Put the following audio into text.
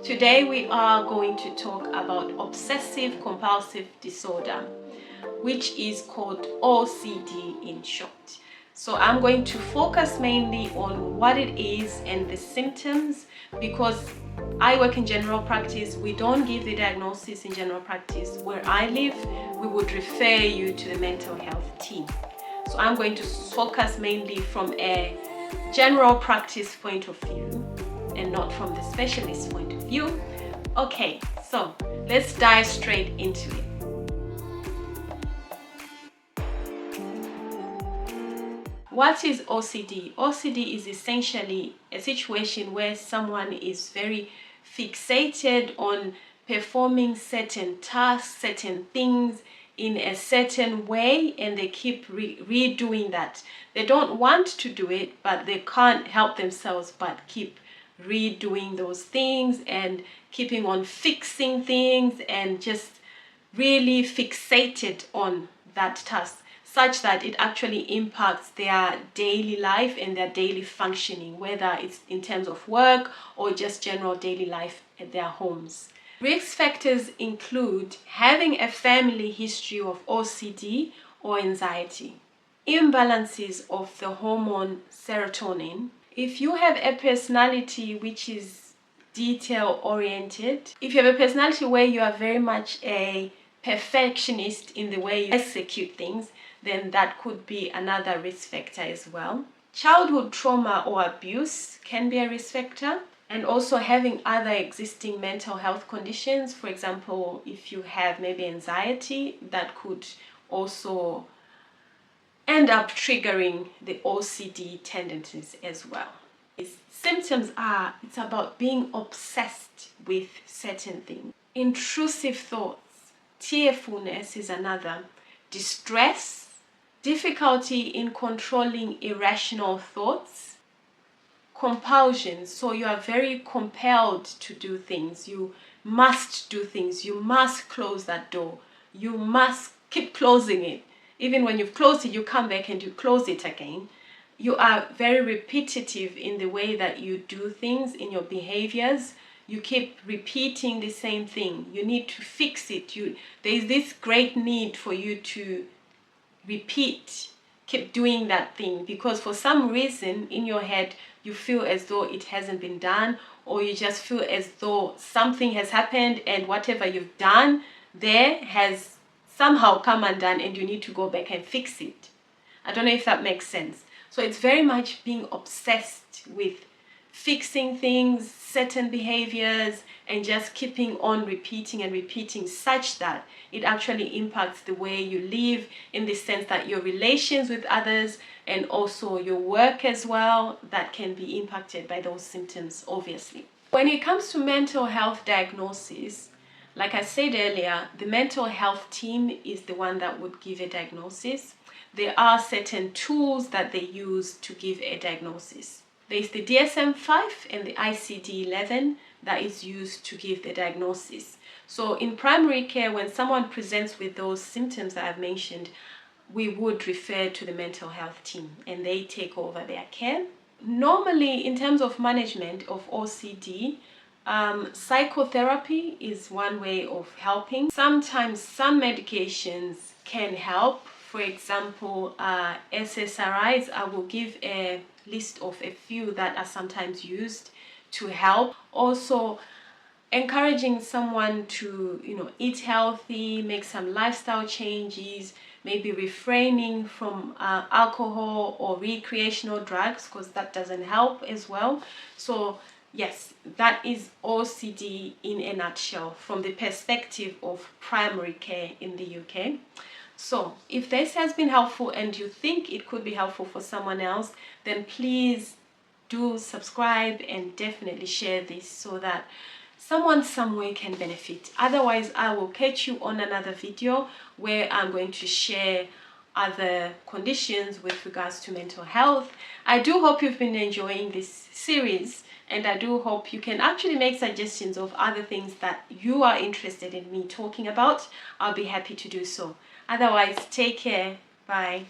Today we are going to talk about obsessive compulsive disorder, which is called OCD in short. So I'm going to focus mainly on what it is and the symptoms, because I work in general practice. We don't give the diagnosis in general practice. Where I live, we would refer you to the mental health team. So I'm going to focus mainly from a general practice point of view and not from the specialist point of view. Okay, so let's dive straight into it. What is OCD? OCD is essentially a situation where someone is very fixated on performing certain tasks, certain things in a certain way, and they keep redoing that. They don't want to do it, but they can't help themselves but keep redoing those things and keeping on fixing things and just really fixated on that task, such that it actually impacts their daily life and their daily functioning, whether it's in terms of work or just general daily life at their homes. Risk factors include having a family history of OCD or anxiety, imbalances of the hormone serotonin, if you have a personality which is detail-oriented, if you have a personality where you are very much a perfectionist in the way you execute things, then that could be another risk factor as well. Childhood trauma or abuse can be a risk factor. And also having other existing mental health conditions. For example, if you have maybe anxiety, that could also end up triggering the OCD tendencies as well. Its symptoms are, it's about being obsessed with certain things. Intrusive thoughts, tearfulness is another. Distress, difficulty in controlling irrational thoughts. Compulsion, so you are very compelled to do things. You must do things. You must close that door. You must keep closing it. Even when you've closed it, you come back and you close it again. You are very repetitive in the way that you do things, in your behaviors. You keep repeating the same thing. You need to fix it. There is this great need for you to repeat, keep doing that thing, because for some reason in your head you feel as though it hasn't been done, or you just feel as though something has happened and whatever you've done there has somehow come undone and you need to go back and fix it. I don't know if that makes sense. So it's very much being obsessed with fixing things, certain behaviors, and just keeping on repeating and repeating, such that it actually impacts the way you live, in the sense that your relations with others and also your work as well, that can be impacted by those symptoms, obviously. When it comes to mental health diagnosis, like I said earlier, the mental health team is the one that would give a diagnosis. There are certain tools that they use to give a diagnosis. There's the DSM-5 and the ICD-11 that is used to give the diagnosis. So in primary care, when someone presents with those symptoms that I've mentioned, we would refer to the mental health team and they take over their care. Normally, in terms of management of OCD, psychotherapy is one way of helping. Sometimes some medications can help. For example, SSRIs, I will give a list of a few that are sometimes used to help. Also, encouraging someone to, eat healthy, make some lifestyle changes, maybe refraining from alcohol or recreational drugs, because that doesn't help as well. So yes, that is OCD in a nutshell from the perspective of primary care in the UK. So if this has been helpful and you think it could be helpful for someone else, then please do subscribe and definitely share this so that someone somewhere can benefit. Otherwise, I will catch you on another video where I'm going to share other conditions with regards to mental health. I do hope you've been enjoying this series, and I do hope you can actually make suggestions of other things that you are interested in me talking about. I'll be happy to do so. Otherwise, take care. Bye.